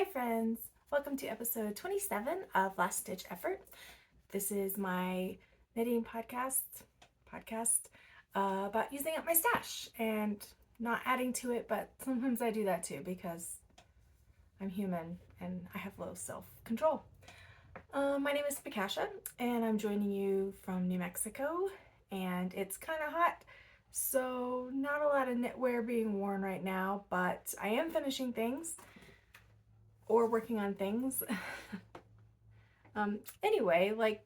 Hi friends! Welcome to episode 27 of Last Stitch Effort. This is my knitting podcast about using up my stash and not adding to it, but sometimes I do that too because I'm human and I have low self-control. My name is Pacasha and I'm joining you from New Mexico, and it's kind of hot, so not a lot of knitwear being worn right now, but I am finishing things or working on things. Anyway, let's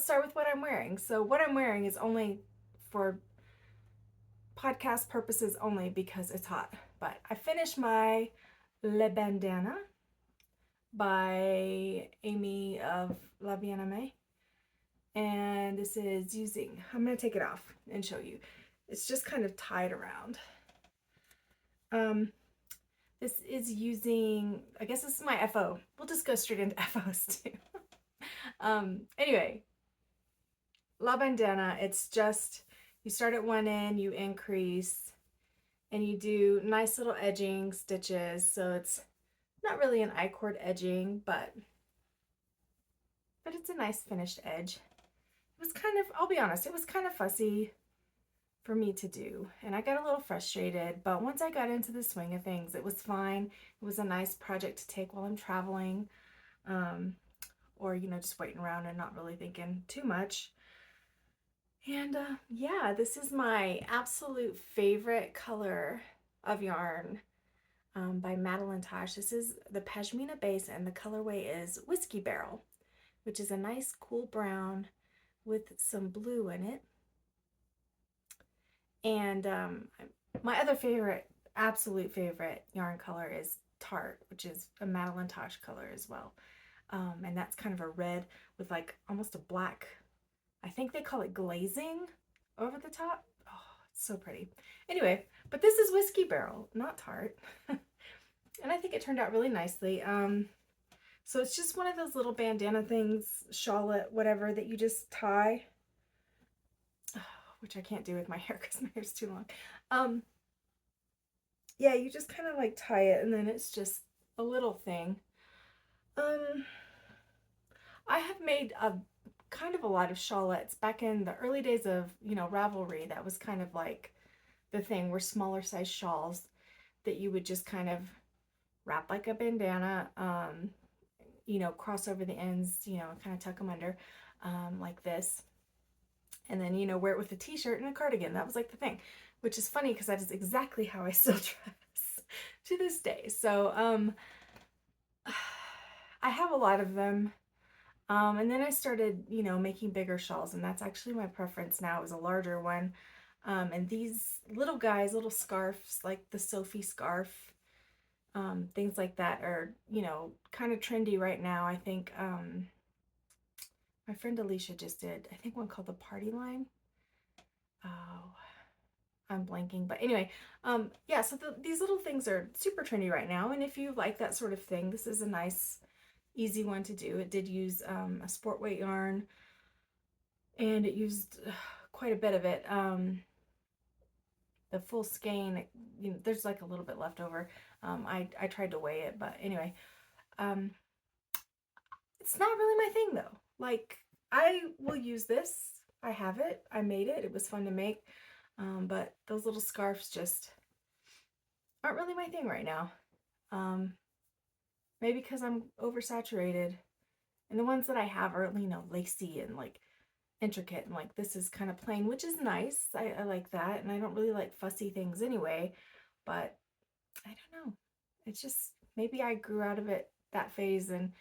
start with what I'm wearing. So what I'm wearing is only for podcast purposes only because it's hot. But I finished my Bandana by Aimee of La Bien-Aimée. And this is I'm going to take it off and show you. It's just kind of tied around. This is using, I guess this is my FO. We'll just go straight into FOs too. Anyway, La Bandana, it's just, you start at one end, you increase, and you do nice little edging stitches. So it's not really an I-cord edging, but it's a nice finished edge. It was kind of, I'll be honest, it was kind of fussy for me to do, and I got a little frustrated, but once I got into the swing of things, it was fine. It was a nice project to take while I'm traveling, or just waiting around and not really thinking too much. And yeah, this is my absolute favorite color of yarn, by Madelinetosh. This is the Pashmina base, and the colorway is Whiskey Barrel, which is a nice cool brown with some blue in it. And my other favorite, absolute favorite yarn color is Tart, which is a Madelinetosh color as well. And that's kind of a red with like almost a black, I think they call it glazing over the top. Oh, it's so pretty. Anyway, but this is Whiskey Barrel, not Tart. And I think it turned out really nicely. So it's just one of those little bandana things, shawlet, whatever, that you just tie, which I can't do with my hair because my hair's too long. Yeah, you just kind of like tie it, and then it's just a little thing. I have made a kind of a lot of shawlets back in the early days of, Ravelry. That was kind of like the thing, where smaller size shawls that you would just kind of wrap like a bandana, cross over the ends, kind of tuck them under, like this. And then, wear it with a t-shirt and a cardigan. That was like the thing, which is funny because that is exactly how I still dress to this day. So, I have a lot of them. And then I started, making bigger shawls, and that's actually my preference now, is a larger one. And these little guys, little scarves, like the Sophie scarf, things like that are, kind of trendy right now. I think, my friend Alicia just did, I think, one called the Party Line. Oh, I'm blanking. But anyway, yeah, so these little things are super trendy right now. And if you like that sort of thing, this is a nice, easy one to do. It did use a sport weight yarn, and it used quite a bit of it. The full skein, there's like a little bit left over. I tried to weigh it, but anyway, it's not really my thing though. Like, I will use this. I have it. I made it. It was fun to make. But those little scarves just aren't really my thing right now. Maybe because I'm oversaturated. And the ones that I have are, lacy and like intricate, and like this is kind of plain, which is nice. I like that. And I don't really like fussy things anyway. But I don't know. It's just, maybe I grew out of it, that phase, and,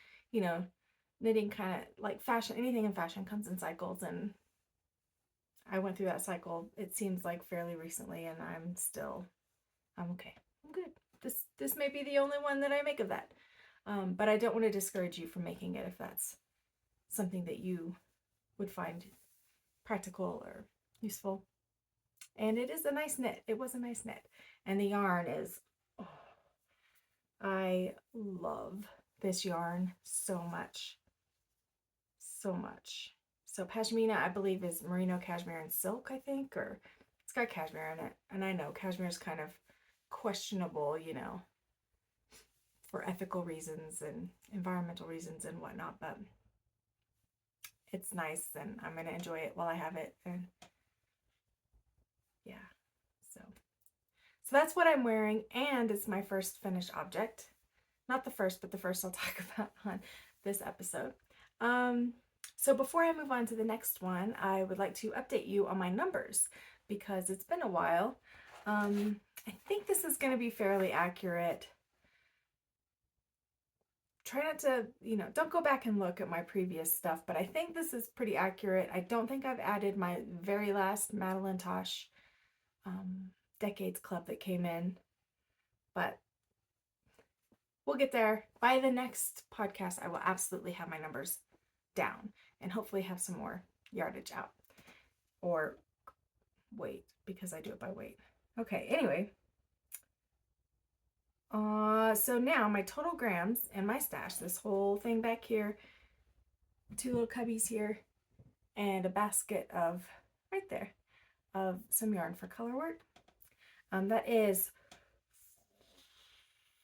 knitting kind of like fashion, anything in fashion comes in cycles, and I went through that cycle, it seems like, fairly recently, and I'm okay. I'm good. This may be the only one that I make of that. But I don't want to discourage you from making it if that's something that you would find practical or useful. And it is a nice knit. It was a nice knit. And the yarn is, oh, I love this yarn so much. So much. So Pashmina, I believe, is merino cashmere and silk, I think, or it's got cashmere in it. And I know cashmere is kind of questionable, for ethical reasons and environmental reasons and whatnot, but it's nice and I'm going to enjoy it while I have it. And yeah, so that's what I'm wearing, and it's my first finished object. Not the first, but the first I'll talk about on this episode. So before I move on to the next one, I would like to update you on my numbers because it's been a while. I think this is going to be fairly accurate. Try not to, don't go back and look at my previous stuff, but I think this is pretty accurate. I don't think I've added my very last Madelinetosh Decades Club that came in, but we'll get there. By the next podcast, I will absolutely have my numbers down and hopefully have some more yardage out or weight because I do it by weight. Okay, anyway. So now my total grams in my stash, this whole thing back here, 2 little cubbies here, and a basket of, right there, of some yarn for color work. That is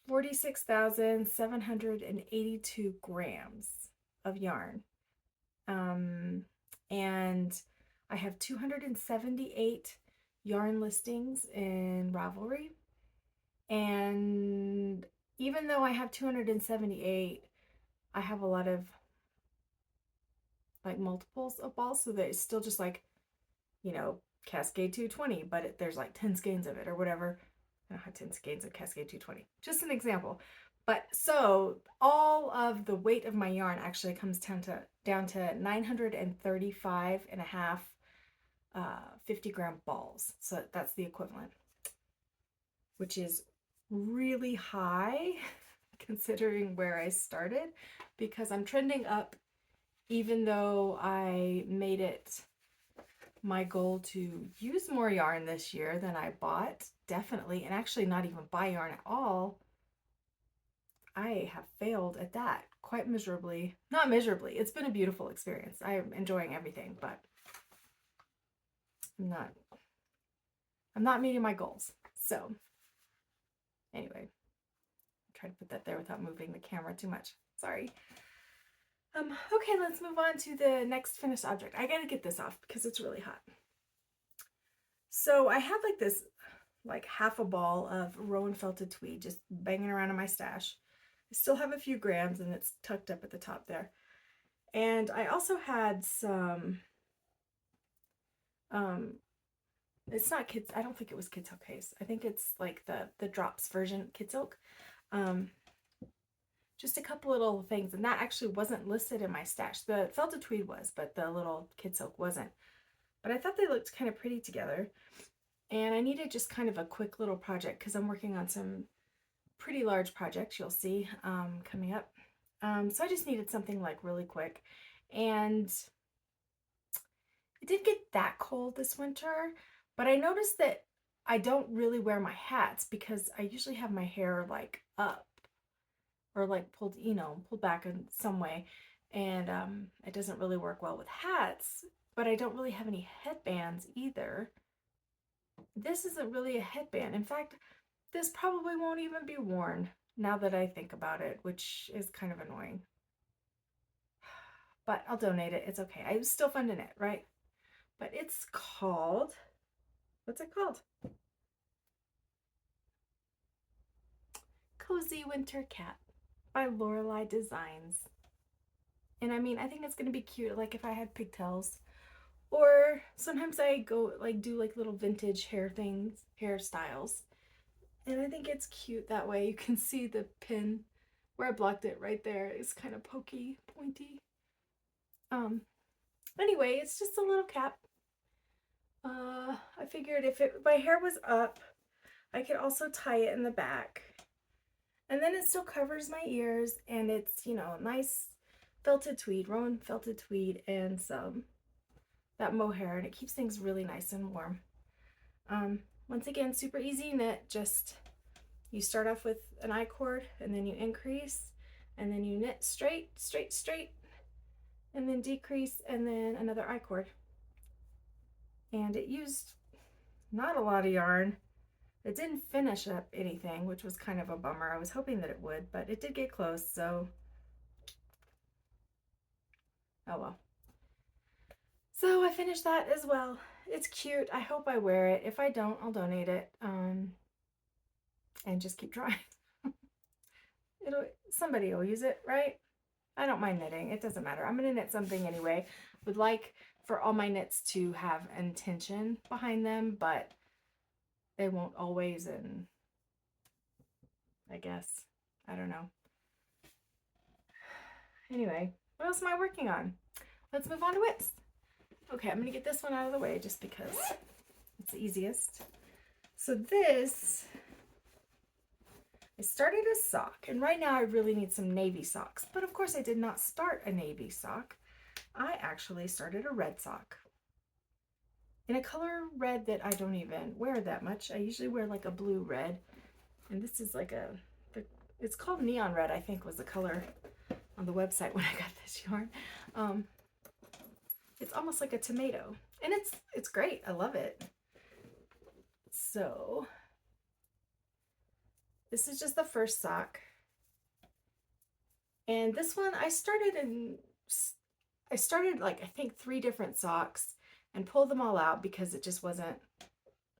46,782 grams of yarn. And I have 278 yarn listings in Ravelry. And even though I have 278, I have a lot of like multiples of balls, so that it's still just like, Cascade 220, but there's like 10 skeins of it or whatever. I don't have 10 skeins of Cascade 220. Just an example. But so all of the weight of my yarn actually comes down to 935 and a half 50-gram balls. So that's the equivalent, which is really high considering where I started, because I'm trending up even though I made it my goal to use more yarn this year than I bought, definitely, and actually not even buy yarn at all. I have failed at that quite miserably. Not miserably, it's been a beautiful experience. I'm enjoying everything, but I'm not meeting my goals. So anyway, try to put that there without moving the camera too much. Sorry. Okay, let's move on to the next finished object. I gotta get this off because it's really hot. So I have like this, like half a ball of Rowan felted tweed just banging around in my stash. I still have a few grams and it's tucked up at the top there. And I also had some, it's not kids, I don't think it was Kids Silk Case. I think it's like the Drops version Kids Silk. Just a couple little things, and that actually wasn't listed in my stash. The felted tweed was, but the little Kid Silk wasn't. But I thought they looked kind of pretty together, and I needed just kind of a quick little project because I'm working on some pretty large projects you'll see coming up. So I just needed something like really quick, and it didn't get that cold this winter, but I noticed that I don't really wear my hats because I usually have my hair like up or like pulled back in some way, and it doesn't really work well with hats, but I don't really have any headbands either. This isn't really a headband. In fact, this probably won't even be worn now that I think about it, which is kind of annoying. But I'll donate it. It's okay. It's still fun to knit, right? But it's called, what's it called? Cozy Winter Cap by Lorelei Designs. And I mean, I think it's gonna be cute, like if I had pigtails. Or sometimes I go like do like little vintage hairstyles. And I think it's cute that way. You can see the pin where I blocked it right there. It's kind of pokey, pointy. Anyway, it's just a little cap. I figured if my hair was up, I could also tie it in the back. And then it still covers my ears, and it's, nice felted tweed, Rowan felted tweed, and some that mohair, and it keeps things really nice and warm. Once again, super easy knit. Just you start off with an I-cord, and then you increase, and then you knit straight, straight, straight, and then decrease, and then another I-cord. And it used not a lot of yarn, It didn't finish up anything, which was kind of a bummer. I was hoping that it would, but it did get close, so oh well. So I finished that as well. It's cute. I hope I wear it. If I don't, I'll donate it, and just keep trying. Somebody will use it, right? I don't mind knitting. It doesn't matter. I'm gonna knit something anyway. Would like for all my knits to have intention behind them, but they won't always, and I guess, I don't know. Anyway, what else am I working on? Let's move on to whips. Okay, I'm gonna get this one out of the way just because it's the easiest. So this, I started a sock, and right now I really need some navy socks, but of course I did not start a navy sock. I actually started a red sock in a color red that I don't even wear that much. I usually wear like a blue red, and this is like it's called neon red, I think was the color on the website when I got this yarn. It's almost like a tomato, and it's great. I love it. So this is just the first sock, and this one I started like I think 3 different socks and pulled them all out because it just wasn't,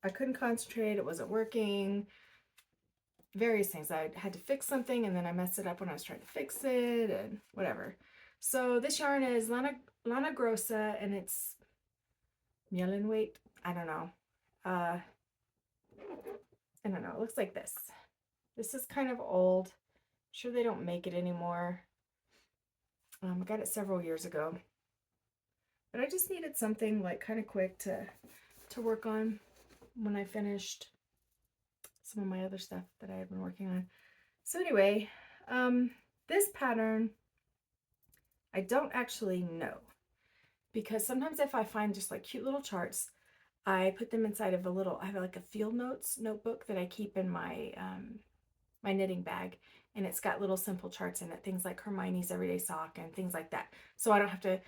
I couldn't concentrate, it wasn't working, various things. I had to fix something and then I messed it up when I was trying to fix it and whatever. So this yarn is Lana Grossa, and it's Meilenweit. I don't know. I don't know. It looks like this. This is kind of old. I'm sure they don't make it anymore. I got it several years ago, but I just needed something like kind of quick to work on when I finished some of my other stuff that I had been working on. So anyway, this pattern I don't actually know, because sometimes if I find just like cute little charts, I put them inside of I have like a field notes notebook that I keep in my my knitting bag, and it's got little simple charts in it, things like Hermione's everyday sock and things like that. So I don't have to,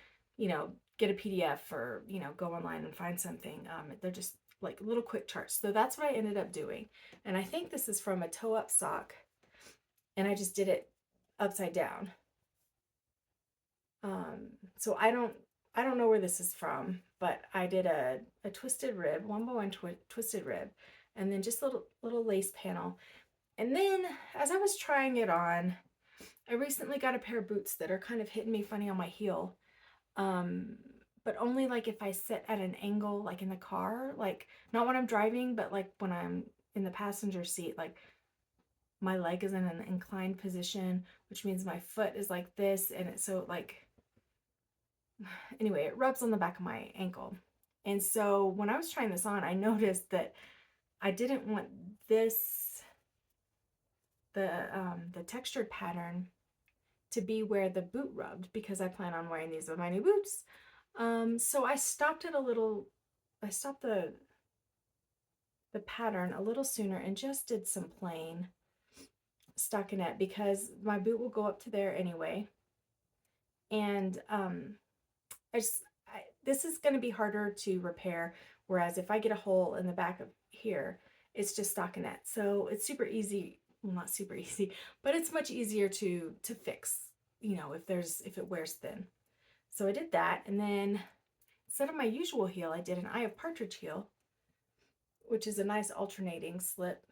get a PDF or, go online and find something. They're just like little quick charts. So that's what I ended up doing. And I think this is from a toe up sock, and I just did it upside down. So I don't know where this is from, but I did a twisted rib, 1x1 twisted rib, and then just a little lace panel. And then as I was trying it on, I recently got a pair of boots that are kind of hitting me funny on my heel. But only like if I sit at an angle, like in the car, like not when I'm driving, but like when I'm in the passenger seat, like my leg is in an inclined position, which means my foot is like this. And it's so like, anyway, it rubs on the back of my ankle. And so when I was trying this on, I noticed that I didn't want the textured pattern to be where the boot rubbed, because I plan on wearing these with my new boots. So I stopped the pattern a little sooner and just did some plain stockinette, because my boot will go up to there anyway. And this is going to be harder to repair, whereas if I get a hole in the back of here, it's just stockinette. So it's super easy. Well, not super easy, but it's much easier to fix, if it wears thin. So I did that, and then instead of my usual heel, I did an Eye of Partridge heel, which is a nice alternating slip.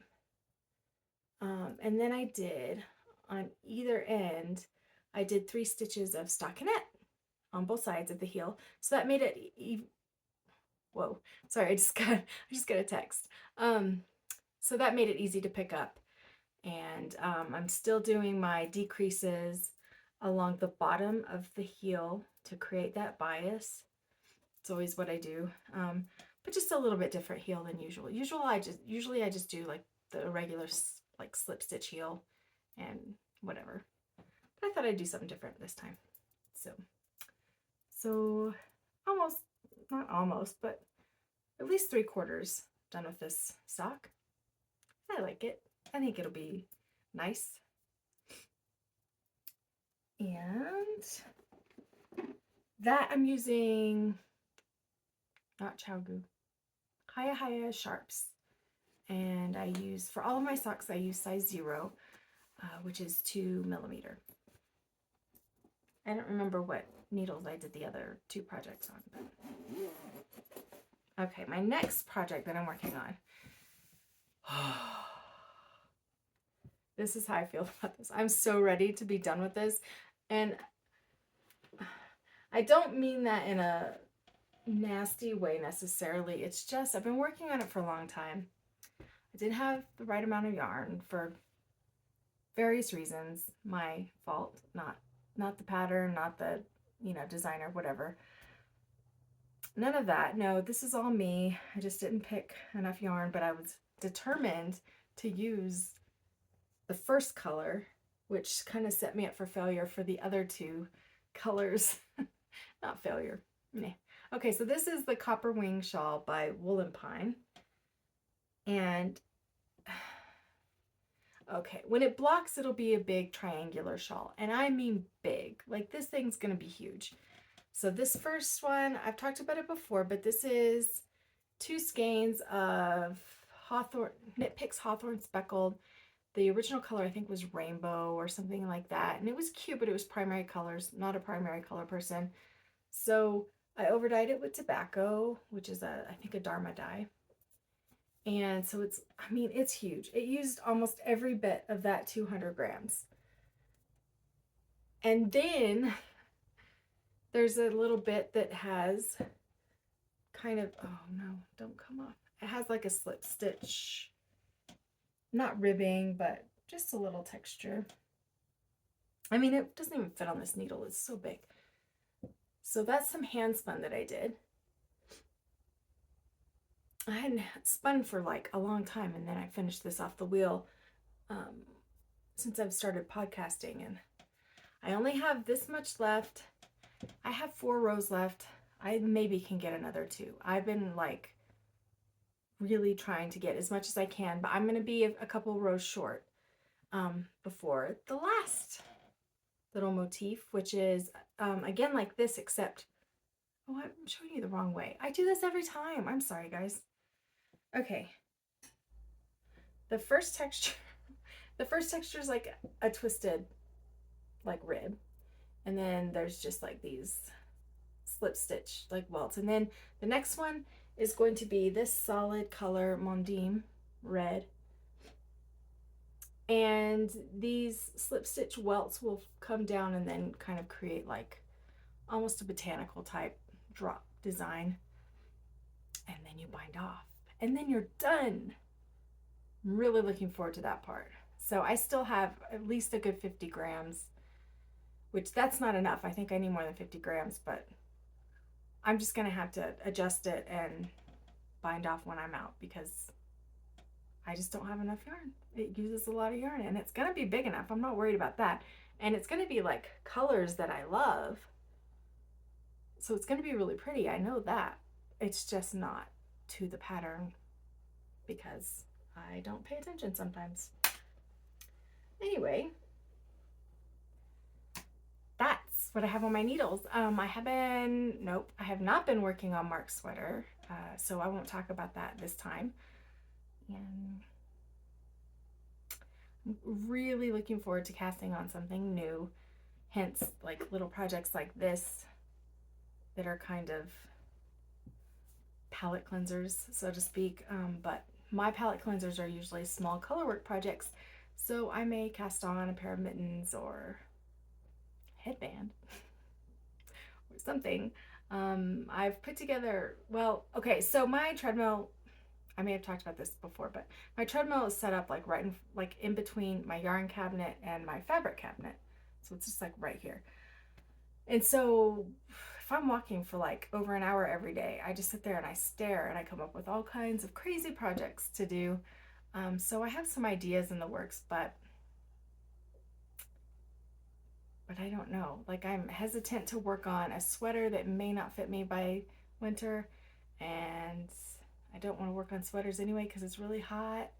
And then I did, on either end, I did 3 stitches of stockinette on both sides of the heel. So that made it whoa, sorry, I just got a text. So that made it easy to pick up. And I'm still doing my decreases along the bottom of the heel to create that bias. It's always what I do, but just a little bit different heel than usual. Usually I just do like the regular like slip stitch heel and whatever. But I thought I'd do something different this time. So not almost, but at least 3/4 done with this sock. I like it. I think it'll be nice. And that I'm using, not Chowgu, Haya Sharps. And I use, for all of my socks, I use size 0, which is 2mm. I don't remember what needles I did the other 2 projects on. But... Okay, my next project that I'm working on. This is how I feel about this. I'm so ready to be done with this. And I don't mean that in a nasty way necessarily. It's just, I've been working on it for a long time. I didn't have the right amount of yarn for various reasons. My fault, not the pattern, not the, designer, whatever. None of that. No, this is all me. I just didn't pick enough yarn, but I was determined to use the first color, which kind of set me up for failure for the other 2 colors. Not failure. Nah. Okay, so this is the Copperwing shawl by Wool and Pine. And okay, when it blocks, it'll be a big triangular shawl. And I mean big. Like, this thing's going to be huge. So this first one, I've talked about it before, but this is 2 skeins of KnitPicks Hawthorne Speckled. The original color, I think, was rainbow or something like that. And it was cute, but it was primary colors. Not a primary color person. So I overdyed it with tobacco, which is I think a Dharma dye. And so it's huge. It used almost every bit of that 200 grams. And then there's a little bit that has kind of, oh no, don't come off. It has like a slip stitch, not ribbing, but just a little texture. I mean, it doesn't even fit on this needle. It's so big. So that's some hand spun that I did. I hadn't spun for like a long time, and then I finished this off the wheel since I've started podcasting, and I only have this much left. I have 4 rows left. I maybe can get another 2. I've been like really trying to get as much as I can, but I'm going to be a couple rows short before the last little motif, which is again like this, except, oh, I'm showing you the wrong way. I do this every time. I'm sorry, guys. Okay. The first texture is like a twisted like rib. And then there's just like these slip stitch like welts. And then the next one is going to be this solid color Mondim red. And these slip stitch welts will come down and then kind of create like almost a botanical type drop design. And then you bind off. And then you're done. I'm really looking forward to that part. So I still have at least a good 50 grams, which that's not enough. I think I need more than 50 grams, but I'm just going to have to adjust it and bind off when I'm out because I just don't have enough yarn. It uses a lot of yarn, and it's going to be big enough. I'm not worried about that. And it's going to be like colors that I love. So it's going to be really pretty. I know that. It's just not to the pattern because I don't pay attention sometimes. Anyway, that's what I have on my needles. I have not been working on Mark's sweater, so I won't talk about that this time. And I'm really looking forward to casting on something new, hence like little projects like this that are kind of palette cleansers, so to speak. But my palette cleansers are usually small colorwork projects, so I may cast on a pair of mittens or headband or something. I've put together, well, okay, so my treadmill, I may have talked about this before, but my treadmill is set up like in between my yarn cabinet and my fabric cabinet. So it's just like right here. And so if I'm walking for like over an hour every day, I just sit there and I stare and I come up with all kinds of crazy projects to do. So I have some ideas in the works, but I don't know. Like, I'm hesitant to work on a sweater that may not fit me by winter, and I don't want to work on sweaters anyway because it's really hot.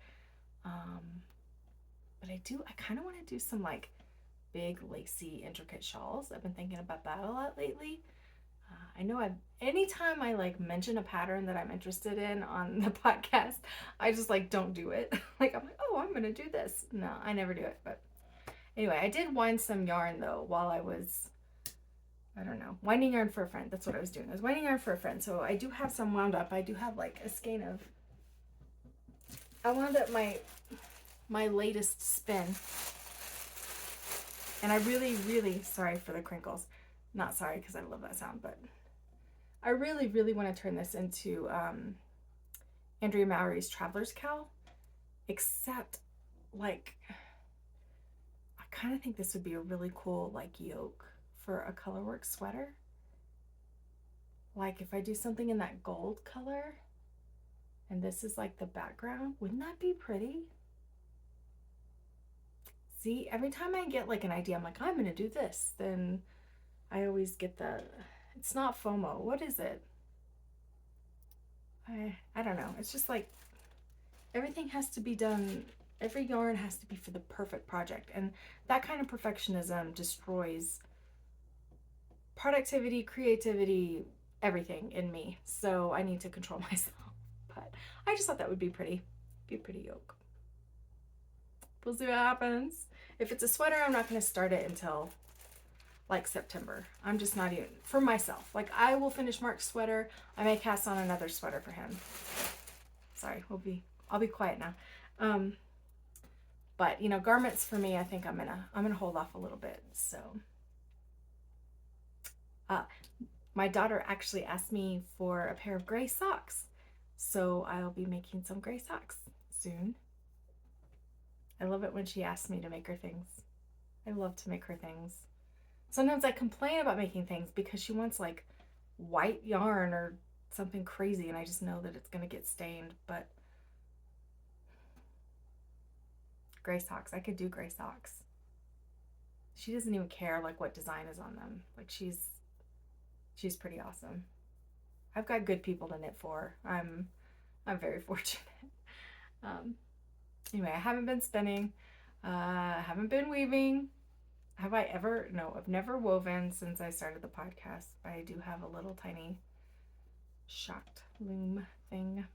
But I kind of want to do some like big lacy intricate shawls. I've been thinking about that a lot lately. I know anytime I like mention a pattern that I'm interested in on the podcast, I just like don't do it. Like I'm like, oh, I'm gonna do this. No, I never do it. But anyway, I did wind some yarn though while I was, I don't know, winding yarn for a friend. That's what I was doing. I was winding yarn for a friend. So I do have some wound up. I do have like a skein of, I wound up my latest spin. And I really, really, sorry for the crinkles. Not sorry because I love that sound, but I really, really want to turn this into Andrea Mowry's Traveler's Cowl, except like, I kind of think this would be a really cool like yoke for a colorwork sweater. Like if I do something in that gold color and this is like the background, wouldn't that be pretty? See, every time I get like an idea, I'm like, I'm gonna do this, then I always get it's not FOMO. What is it? I don't know. It's just like everything has to be done. Every yarn has to be for the perfect project. And that kind of perfectionism destroys productivity, creativity, everything in me. So I need to control myself. But I just thought that would be pretty. Be a pretty yoke. We'll see what happens. If it's a sweater, I'm not going to start it until like September. I'm just not even, for myself. Like I will finish Mark's sweater. I may cast on another sweater for him. Sorry, I'll be quiet now. But you know, garments for me, I think I'm gonna hold off a little bit. So my daughter actually asked me for a pair of gray socks. So I'll be making some gray socks soon. I love it when she asks me to make her things. I love to make her things. Sometimes I complain about making things because she wants like white yarn or something crazy and I just know that it's gonna get stained, but gray socks, I could do gray socks. She doesn't even care like what design is on them. Like she's pretty awesome. I've got good people to knit for. I'm very fortunate. Anyway, I haven't been spinning. I haven't been weaving. Have I ever? No, I've never woven since I started the podcast, but I do have a little tiny shocked loom thing.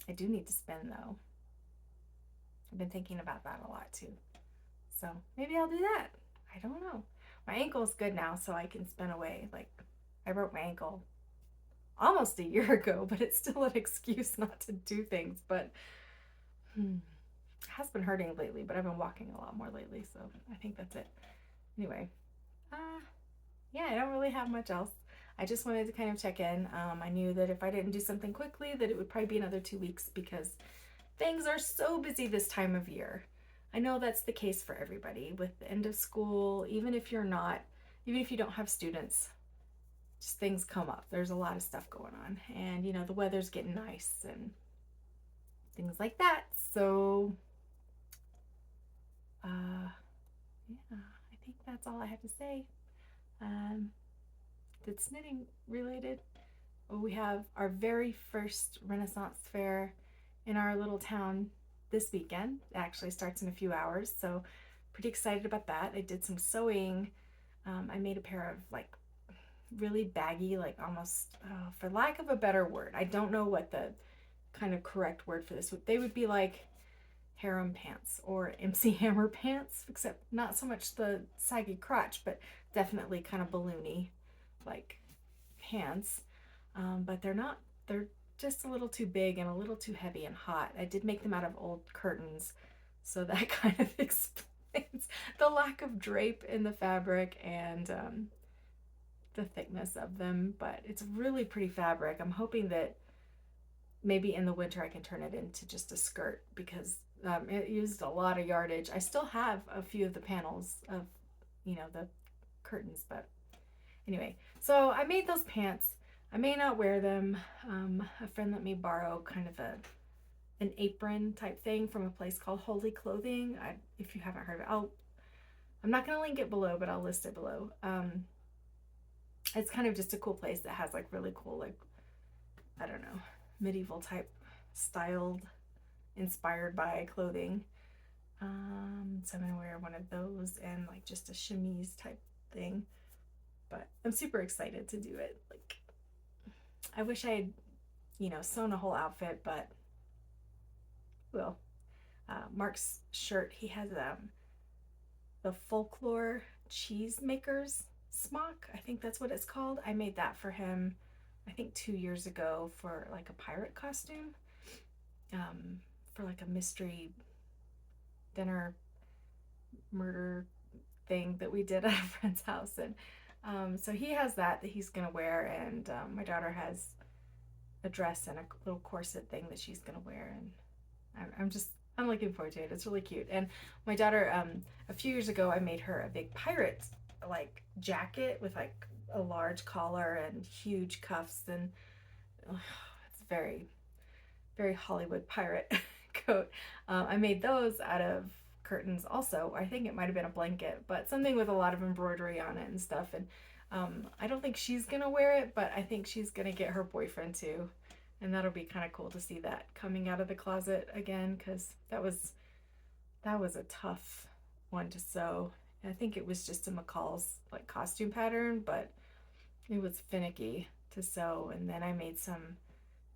I do need to spin though. I've been thinking about that a lot too. So maybe I'll do that. I don't know. My ankle's good now, so I can spin away. Like I broke my ankle almost a year ago, but it's still an excuse not to do things. But it has been hurting lately, but I've been walking a lot more lately, so I think that's it. Anyway, yeah, I don't really have much else. I just wanted to kind of check in. I knew that if I didn't do something quickly, that it would probably be another 2 weeks because things are so busy this time of year. I know that's the case for everybody with the end of school, even if you don't have students, just things come up. There's a lot of stuff going on and you know, the weather's getting nice and things like that. So, yeah, I think that's all I have to say. That's knitting related. We have our very first Renaissance fair in our little town this weekend. It actually starts in a few hours, so pretty excited about that. I did some sewing. I made a pair of like really baggy, like almost, for lack of a better word, I don't know what the kind of correct word for this would. They would be like harem pants or MC Hammer pants, except not so much the saggy crotch, but definitely kind of balloony like pants. But they're just a little too big and a little too heavy and hot. I did make them out of old curtains, so that kind of explains the lack of drape in the fabric and the thickness of them, but it's really pretty fabric. I'm hoping that maybe in the winter I can turn it into just a skirt because it used a lot of yardage. I still have a few of the panels of, you know, the curtains, but anyway, so I made those pants. I may not wear them. A friend let me borrow kind of an apron type thing from a place called Holy Clothing. If you haven't heard of it, I'm not going to link it below, but I'll list it below. It's kind of just a cool place that has like really cool, like, I don't know, medieval type styled, inspired by clothing. So I'm gonna wear one of those and like just a chemise type thing. but I'm super excited to do it. Like, I wish I had, you know, sewn a whole outfit, but well, Mark's shirt, he has the folklore cheese makers smock. I think that's what it's called. I made that for him, I think 2 years ago for like a pirate costume, for like a mystery dinner murder thing that we did at a friend's house. And so he has that he's gonna wear, and my daughter has a dress and a little corset thing that she's gonna wear, and I'm looking forward to it. It's really cute. And my daughter, a few years ago, I made her a big pirate like jacket with like a large collar and huge cuffs, and it's very, very Hollywood pirate coat. I made those out of curtains also. I think it might have been a blanket, but something with a lot of embroidery on it and stuff. And I don't think she's gonna wear it, but I think she's gonna get her boyfriend to, and that'll be kind of cool to see that coming out of the closet again, because that was a tough one to sew. I think it was just a McCall's like costume pattern, but it was finicky to sew. And then I made some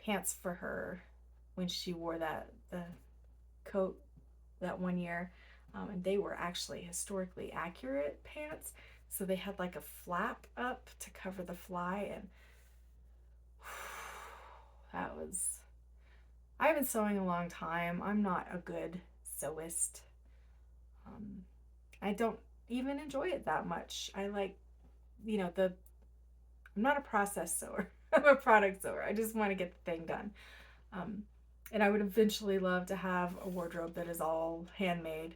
pants for her when she wore the coat that one year, and they were actually historically accurate pants, so they had like a flap up to cover the fly, and that was, I've been sewing a long time. I'm not a good sewist. I don't even enjoy it that much. I like, you know, I'm not a process sewer. I'm a product sewer. I just want to get the thing done. And I would eventually love to have a wardrobe that is all handmade,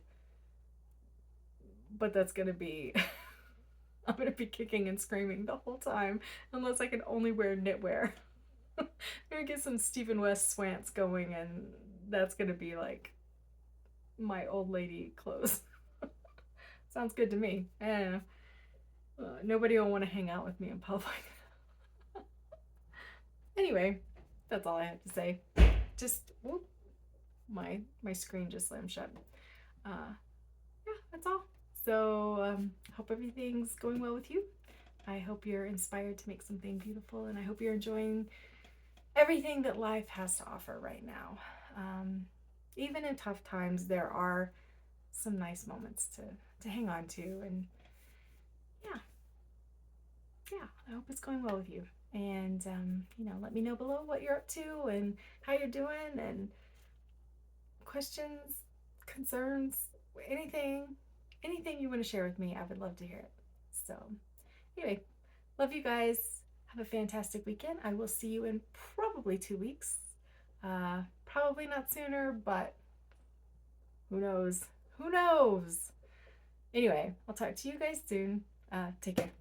but that's gonna be I'm gonna be kicking and screaming the whole time unless I can only wear knitwear. I'm gonna get some Stephen West swants going, and that's gonna be like my old lady clothes. Sounds good to me. I don't know. Nobody will want to hang out with me in public. Anyway, that's all I have to say. Just whoop, my screen just slammed shut. Yeah, that's all. So hope everything's going well with you. I hope you're inspired to make something beautiful, and I hope you're enjoying everything that life has to offer right now. Even in tough times, there are some nice moments to hang on to, and yeah, I hope it's going well with you. And you know, let me know below what you're up to and how you're doing, and questions, concerns, anything you want to share with me. I would love to hear it. So anyway, love you guys. Have a fantastic weekend. I will see you in probably 2 weeks. Probably not sooner, but who knows? Who knows? Anyway, I'll talk to you guys soon. Take care.